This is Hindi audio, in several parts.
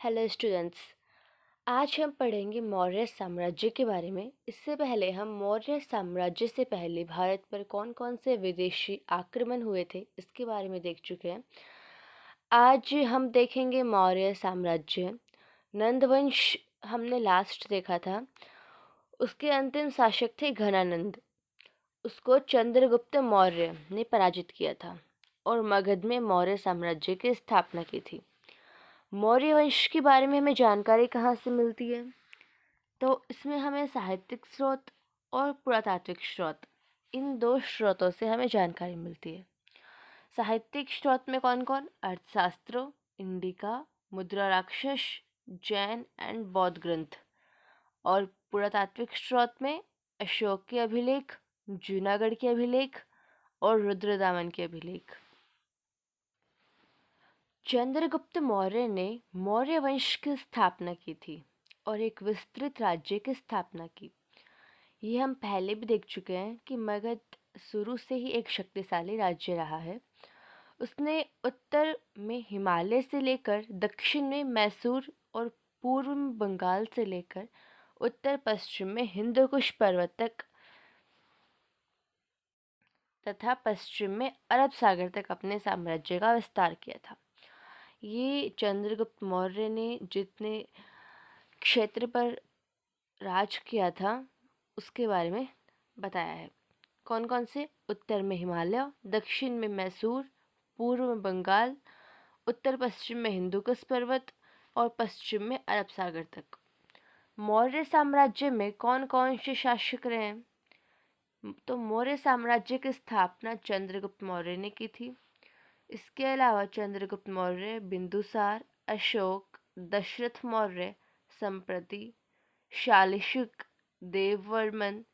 Hello students. आज हम पढ़ेंगे मौर्य साम्राज्य के बारे में। इससे पहले हम मौर्य साम्राज्य से पहले भारत पर कौन कौन से विदेशी आक्रमण हुए थे इसके बारे में देख चुके हैं। आज हम देखेंगे मौर्य साम्राज्य। नंदवंश हमने लास्ट देखा था। उसके अंतिम शासक थे घनानंद। उसको चंद्रगुप्त मौर्य ने पराजित किया था और मगध में मौर्य साम्राज्य की स्थापना की थी। मौर्य वंश के बारे में हमें जानकारी कहाँ से मिलती है? तो इसमें हमें साहित्यिक स्रोत और पुरातात्विक स्रोत, इन दो स्रोतों से हमें जानकारी मिलती है। साहित्यिक स्रोत में कौन कौन? अर्थशास्त्र, इंडिका, मुद्रा राक्षस, जैन एंड बौद्ध ग्रंथ। और पुरातात्विक स्रोत में अशोक के अभिलेख, जूनागढ़ के अभिलेख और रुद्रदामन के अभिलेख। चंद्रगुप्त मौर्य ने मौर्य वंश की स्थापना की थी और एक विस्तृत राज्य की स्थापना की। ये हम पहले भी देख चुके हैं कि मगध शुरू से ही एक शक्तिशाली राज्य रहा है। उसने उत्तर में हिमालय से लेकर दक्षिण में मैसूर और पूर्व में बंगाल से लेकर उत्तर पश्चिम में हिंदुकुश पर्वत तक तथा पश्चिम में अरब सागर तक अपने साम्राज्य का विस्तार किया था। ये चंद्रगुप्त मौर्य ने जितने क्षेत्र पर राज किया था उसके बारे में बताया है। कौन कौन से? उत्तर में हिमालय, दक्षिण में मैसूर, पूर्व में बंगाल, उत्तर पश्चिम में हिंदुकुश पर्वत और पश्चिम में अरब सागर तक। मौर्य साम्राज्य में कौन कौन से शासक रहे? तो मौर्य साम्राज्य की स्थापना चंद्रगुप्त मौर्य ने की थी। इसके अलावा चंद्रगुप्त मौर्य बिंदुसार, अशोक, दशरथ मौर्य, संप्रति, शालिशुक, देववर्मन,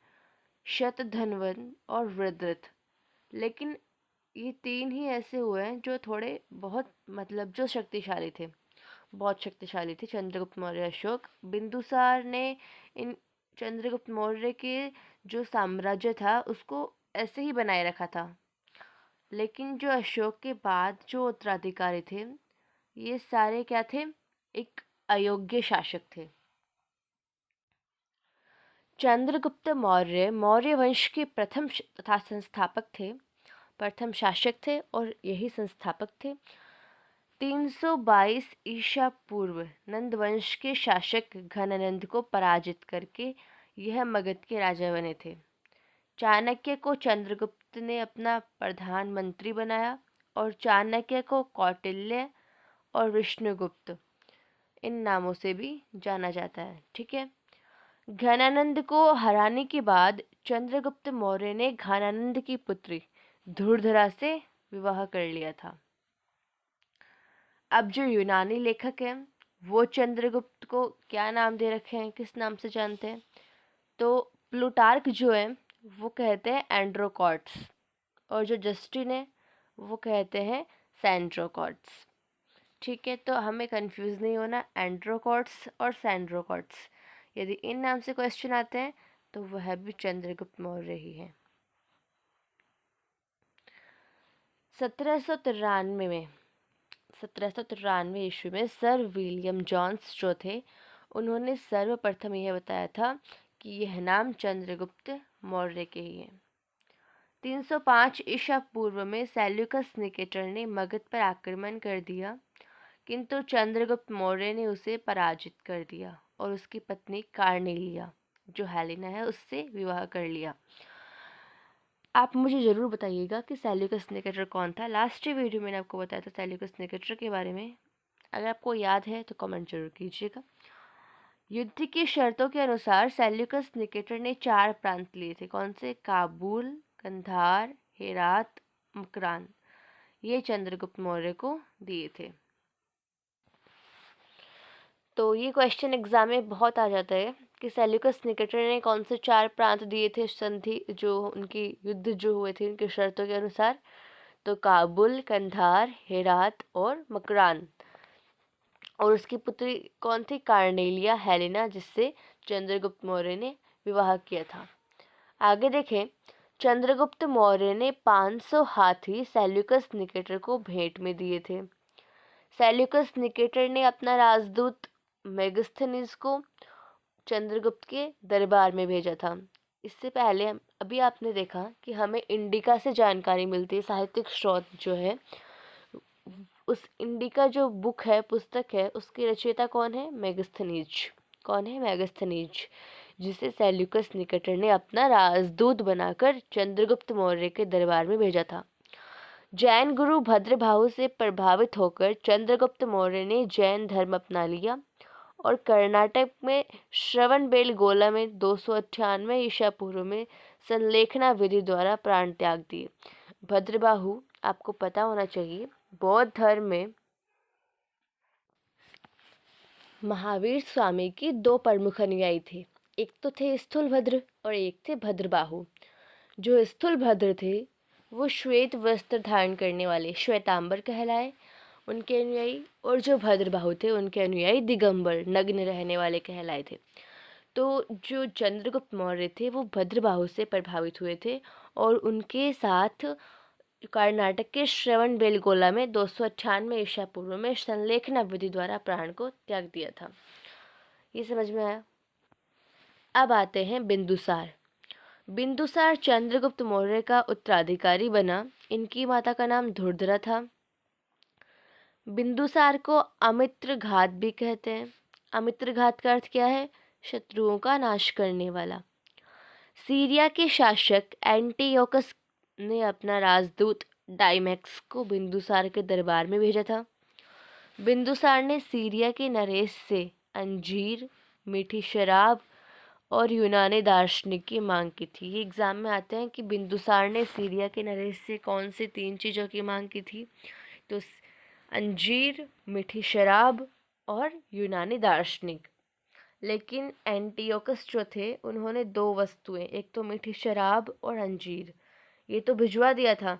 शतधन्वन और वृद्धृत। लेकिन ये तीन ही ऐसे हुए हैं जो थोड़े बहुत जो शक्तिशाली थे, बहुत शक्तिशाली थे। चंद्रगुप्त मौर्य, अशोक। बिंदुसार ने इन चंद्रगुप्त मौर्य के जो साम्राज्य था उसको ऐसे ही बनाए रखा था। लेकिन जो अशोक के बाद जो उत्तराधिकारी थे ये सारे क्या थे? एक अयोग्य शासक थे। चंद्रगुप्त मौर्य मौर्य वंश के प्रथम तथा संस्थापक थे, प्रथम शासक थे और यही संस्थापक थे। 322 ईसा पूर्व नंदवंश के शासक घनानंद को पराजित करके यह मगध के राजा बने थे। चाणक्य को चंद्रगुप्त ने अपना प्रधानमंत्री बनाया और चाणक्य को कौटिल्य और विष्णुगुप्त इन नामों से भी जाना जाता है। ठीक है। घनानंद को हराने के बाद चंद्रगुप्त मौर्य ने घनानंद की पुत्री धुरधरा से विवाह कर लिया था। अब जो यूनानी लेखक हैं वो चंद्रगुप्त को क्या नाम दे रखे हैं, किस नाम से जानते हैं? तो प्लूटार्क जो है वो कहते हैं एंड्रोकॉट्स और जो जस्टिन है वो कहते हैं सैंड्रोकॉट्स। ठीक है, तो हमें कंफ्यूज नहीं होना, एंड्रोकॉट्स और सैंड्रोकॉट्स। यदि इन नाम से क्वेश्चन आते हैं तो वह भी चंद्रगुप्त मौर्य ही है। 1793 ईस्वी में सर विलियम जॉन्स जो थे उन्होंने सर्वप्रथम यह बताया था कि यह नाम चंद्रगुप्त मौर्य के ही है। 305 ईसा पूर्व में सेल्यूकस निकेटर ने मगध पर आक्रमण कर दिया, किंतु चंद्रगुप्त मौर्य ने उसे पराजित कर दिया और उसकी पत्नी कार्नेलिया जो हेलेना है उससे विवाह कर लिया। आप मुझे ज़रूर बताइएगा कि सेल्यूकस निकेटर कौन था। लास्ट वीडियो मैंने आपको बताया था सेल्यूकस निकेटर के बारे में। अगर आपको याद है तो कमेंट जरूर कीजिएगा। युद्ध की शर्तों के अनुसार सेल्यूकस निकेटर ने 4 प्रांत लिए थे। कौन से? काबुल, कंधार, हेरात, मकरान। ये चंद्रगुप्त मौर्य को दिए थे। तो ये क्वेश्चन एग्जाम में बहुत आ जाता है कि सेल्यूकस निकेटर ने कौन से 4 प्रांत दिए थे संधि, जो उनकी युद्ध जो हुए थे उनकी शर्तों के अनुसार। तो काबुल, कंधार, हेरात और मकरान। और उसकी पुत्री कौन थी? कार्नेलिया हेलेना, जिससे चंद्रगुप्त मौर्य ने विवाह किया था। आगे देखें, चंद्रगुप्त मौर्य ने 500 हाथी सेल्यूकस निकेटर को भेंट में दिए थे। सेल्यूकस निकेटर ने अपना राजदूत मेगास्थनीज को चंद्रगुप्त के दरबार में भेजा था। इससे पहले अभी आपने देखा कि हमें इंडिका से जानकारी मिलती है, साहित्यिक स्रोत जो है, उस इंडिका जो बुक है, पुस्तक है, उसकी रचयिता कौन है? मेगास्थनीज। कौन है? मेगास्थनीज, जिसे सेल्यूकस निकेटर ने अपना राजदूत बनाकर चंद्रगुप्त मौर्य के दरबार में भेजा था। जैन गुरु भद्रभाहु से प्रभावित होकर चंद्रगुप्त मौर्य ने जैन धर्म अपना लिया और कर्नाटक में श्रवणबेलगोला में 298 ईसा पूर्व में संलेखना विधि द्वारा प्राण त्याग दिए। भद्रबाहु, आपको पता होना चाहिए, बौद्ध धर्म में महावीर स्वामी की दो प्रमुख अनुयायी थे। एक तो थे स्थूलभद्र और एक थे भद्रबाहु। जो स्थूलभद्र थे वो श्वेत वस्त्र धारण करने वाले श्वेतांबर कहलाए उनके अनुयायी, और जो भद्रबाहु थे उनके अनुयायी दिगंबर नग्न रहने वाले कहलाए थे। तो जो चंद्रगुप्त मौर्य थे वो भद्रबाहु से प्रभावित हुए थे और उनके साथ कर्नाटक के श्रवणबेलगोला में 298 ईसा पूर्व में संलेखना विधि द्वारा प्राण को त्याग दिया था। ये समझ में आया? अब आते हैं बिंदुसार। बिंदुसार चंद्रगुप्त मौर्य का उत्तराधिकारी बना। इनकी माता का नाम धुरधरा था। बिंदुसार को अमित्र घात भी कहते हैं। अमित्र घात का अर्थ क्या है? शत्रुओं का नाश करने वाला। सीरिया के शासक एंटियोकस ने अपना राजदूत डाइमैक्स को बिंदुसार के दरबार में भेजा था। बिंदुसार ने सीरिया के नरेश से अंजीर, मीठी शराब और यूनानी दार्शनिक की मांग की थी। ये एग्जाम में आते हैं कि बिंदुसार ने सीरिया के नरेश से कौन सी 3 चीज़ों की मांग की थी? तो अंजीर, मीठी शराब और यूनानी दार्शनिक। लेकिन एंटियोकस जो थे उन्होंने 2 वस्तुएं, एक तो मीठी शराब और अंजीर, ये तो भिजवा दिया था,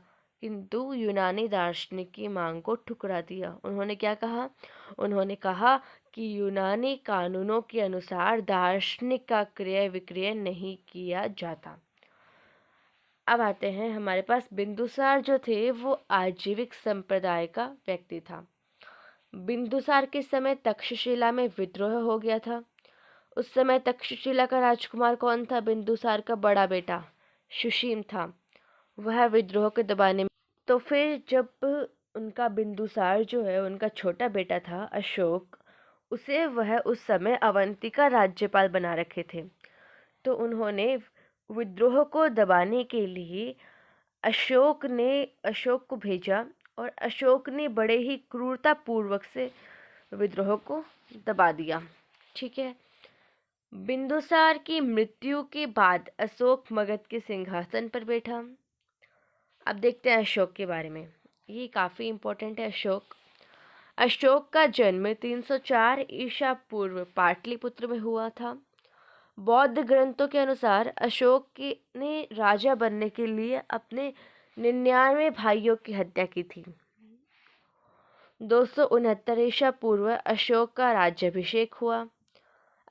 किंतु यूनानी दार्शनिक की मांग को ठुकरा दिया। उन्होंने क्या कहा? उन्होंने कहा कि यूनानी कानूनों के अनुसार दार्शनिक का क्रय विक्रय नहीं किया जाता। अब आते हैं, हमारे पास बिंदुसार जो थे वो आजीविक संप्रदाय का व्यक्ति था। बिंदुसार के समय तक्षशिला में विद्रोह हो गया था। उस समय तक्षशिला का राजकुमार कौन था? बिंदुसार का बड़ा बेटा सुशीम था। वह विद्रोह के दबाने में, तो फिर जब उनका बिंदुसार जो है, उनका छोटा बेटा था अशोक, उसे वह उस समय अवंती का राज्यपाल बना रखे थे। तो उन्होंने विद्रोह को दबाने के लिए अशोक को भेजा और अशोक ने बड़े ही क्रूरतापूर्वक से विद्रोह को दबा दिया। ठीक है। बिंदुसार की मृत्यु के बाद अशोक मगध के सिंहासन पर बैठा। अब देखते हैं अशोक के बारे में, ये काफ़ी इम्पोर्टेंट है। अशोक का जन्म 304 ईसा पूर्व पाटलिपुत्र में हुआ था। बौद्ध ग्रंथों के अनुसार अशोक ने राजा बनने के लिए अपने 99 भाइयों की हत्या की थी। 269 ईसा पूर्व अशोक का राज्याभिषेक हुआ।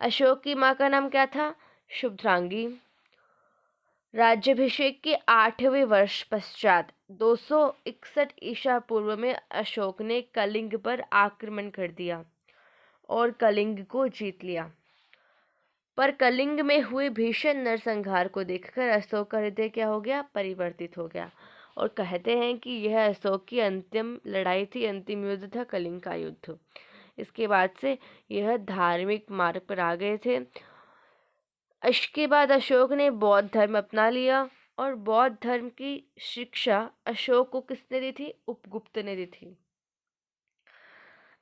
अशोक की माँ का नाम क्या था? शुभद्रांगी। राज्याभिषेक के 8वें वर्ष पश्चात 261 ईसा पूर्व में अशोक ने कलिंग पर आक्रमण कर दिया और कलिंग को जीत लिया। पर कलिंग में हुए भीषण नरसंहार को देखकर अशोक का हृदय क्या हो गया? परिवर्तित हो गया। और कहते हैं कि यह अशोक की अंतिम लड़ाई थी, अंतिम युद्ध था कलिंग का युद्ध। इसके बाद से यह धार्मिक मार्ग पर आ गए थे। इसके बाद अशोक ने बौद्ध धर्म अपना लिया और बौद्ध धर्म की शिक्षा अशोक को किसने दी थी? उपगुप्त ने दी थी।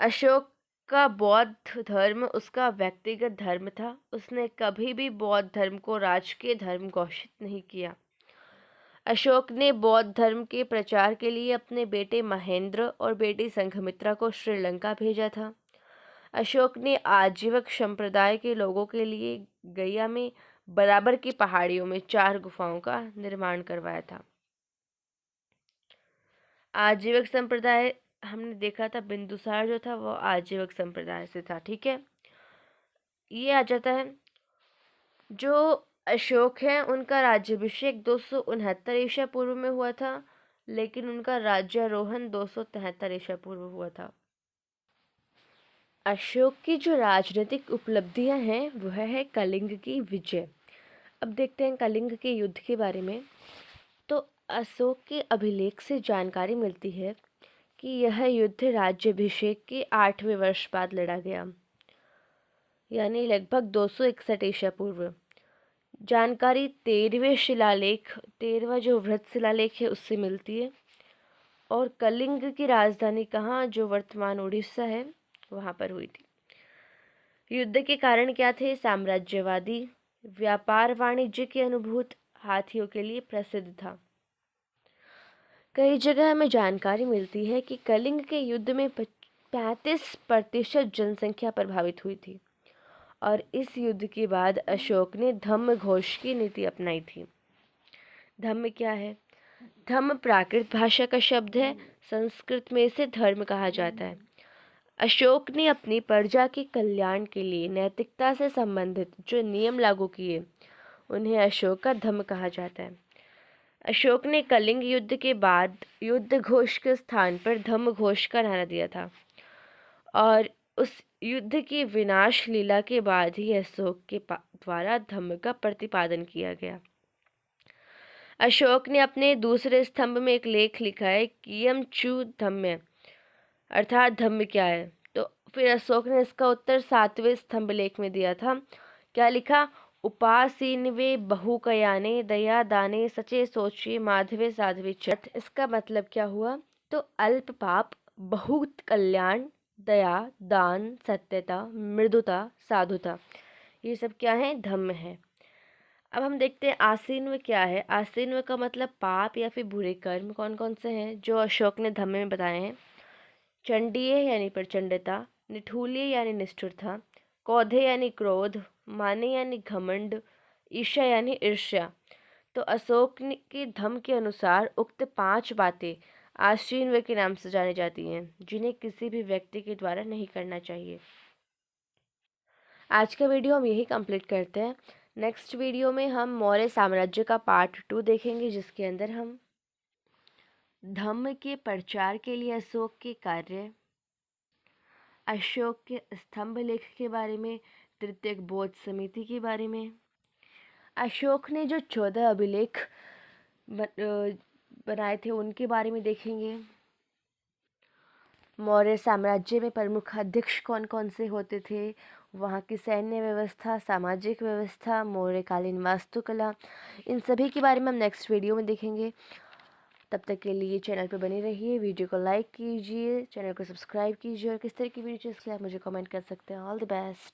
अशोक का बौद्ध धर्म उसका व्यक्तिगत धर्म था। उसने कभी भी बौद्ध धर्म को राजकीय धर्म घोषित नहीं किया। अशोक ने बौद्ध धर्म के प्रचार के लिए अपने बेटे महेंद्र और बेटी संघमित्रा को श्रीलंका भेजा था। अशोक ने आजीवक संप्रदाय के लोगों के लिए गया में बराबर की पहाड़ियों में 4 गुफाओं का निर्माण करवाया था। आजीवक संप्रदाय हमने देखा था, बिंदुसार जो था वो आजीवक संप्रदाय से था। ठीक है। ये आ जाता है, जो अशोक है उनका राज्याभिषेक 269 ईसा पूर्व में हुआ था, लेकिन उनका राज्यारोहण 273 ईसा पूर्व हुआ था। अशोक की जो राजनीतिक उपलब्धियां हैं वह है कलिंग की विजय। अब देखते हैं कलिंग के युद्ध के बारे में। तो अशोक के अभिलेख से जानकारी मिलती है कि यह युद्ध राज्याभिषेक के 8वें वर्ष बाद लड़ा गया, यानी लगभग 261 ईसा पूर्व। जानकारी 13वां जो वृहत शिलालेख है उससे मिलती है। और कलिंग की राजधानी कहाँ, जो वर्तमान उड़ीसा है, वहाँ पर हुई थी। युद्ध के कारण क्या थे? साम्राज्यवादी, व्यापार वाणिज्य की अनुभूत, हाथियों के लिए प्रसिद्ध था। कई जगह हमें जानकारी मिलती है कि कलिंग के युद्ध में 35% जनसंख्या प्रभावित हुई थी। और इस युद्ध के बाद अशोक ने धम्म घोष की नीति अपनाई थी। धम्म क्या है? धम्म प्राकृत भाषा का शब्द है, संस्कृत में इसे धर्म कहा जाता है। अशोक ने अपनी प्रजा के कल्याण के लिए नैतिकता से संबंधित जो नियम लागू किए उन्हें अशोक का धम्म कहा जाता है। अशोक ने कलिंग युद्ध के बाद युद्ध घोष के स्थान पर धम्म घोष का नारा दिया था। और उस युद्ध की विनाश लीला के बाद ही अशोक के द्वारा धम्म का प्रतिपादन किया गया। अशोक ने अपने दूसरे स्तंभ में एक लेख लिखा है, कियम चू धम्म, अर्थात धम्म क्या है। तो फिर अशोक ने इसका उत्तर 7वें स्तंभ लेख में दिया था। क्या लिखा? उपासीनवे बहुकयाने दया दाने सचे सोचे माधवे साधवे चट। इसका मतलब क्या हुआ? तो अल्प पाप, बहुत कल्याण, दया, दान, सत्यता, मृदुता, साधुता, ये सब क्या है? धम्म है। अब हम देखते हैं आसीन्व क्या है। आसीन्व का मतलब पाप या फिर बुरे कर्म कौन कौन से हैं जो अशोक ने धम्म में बताए हैं। चंडीय यानी प्रचंडता, निठूल्य यानी निष्ठुरता, क्रोधे यानी क्रोध, माने यानी घमंड, ईर्ष्या यानी ईर्ष्या। तो अशोक के धम्म के अनुसार उक्त 5 बातें आशीन्व के नाम से जानी जाती हैं, जिन्हें किसी भी व्यक्ति के द्वारा नहीं करना चाहिए। आज का वीडियो हम यही कंप्लीट करते हैं। नेक्स्ट वीडियो में हम मौर्य साम्राज्य का पार्ट 2 देखेंगे, जिसके अंदर हम धम्म के प्रचार के लिए अशोक के कार्य, अशोक के स्तंभ लेख के बारे में, तृतीयक बौद्ध समिति के बारे में, अशोक ने जो 14 अभिलेख बनाए थे उनके बारे में देखेंगे। मौर्य साम्राज्य में प्रमुख अध्यक्ष कौन कौन से होते थे, वहाँ की सैन्य व्यवस्था, सामाजिक व्यवस्था, मौर्यकालीन वास्तुकला, इन सभी के बारे में हम नेक्स्ट वीडियो में देखेंगे। तब तक के लिए चैनल पर बने रहिए, वीडियो को लाइक कीजिए, चैनल को सब्सक्राइब कीजिए और किस तरह की वीडियो इसके लिए आप मुझे कमेंट कर सकते हैं। All the best.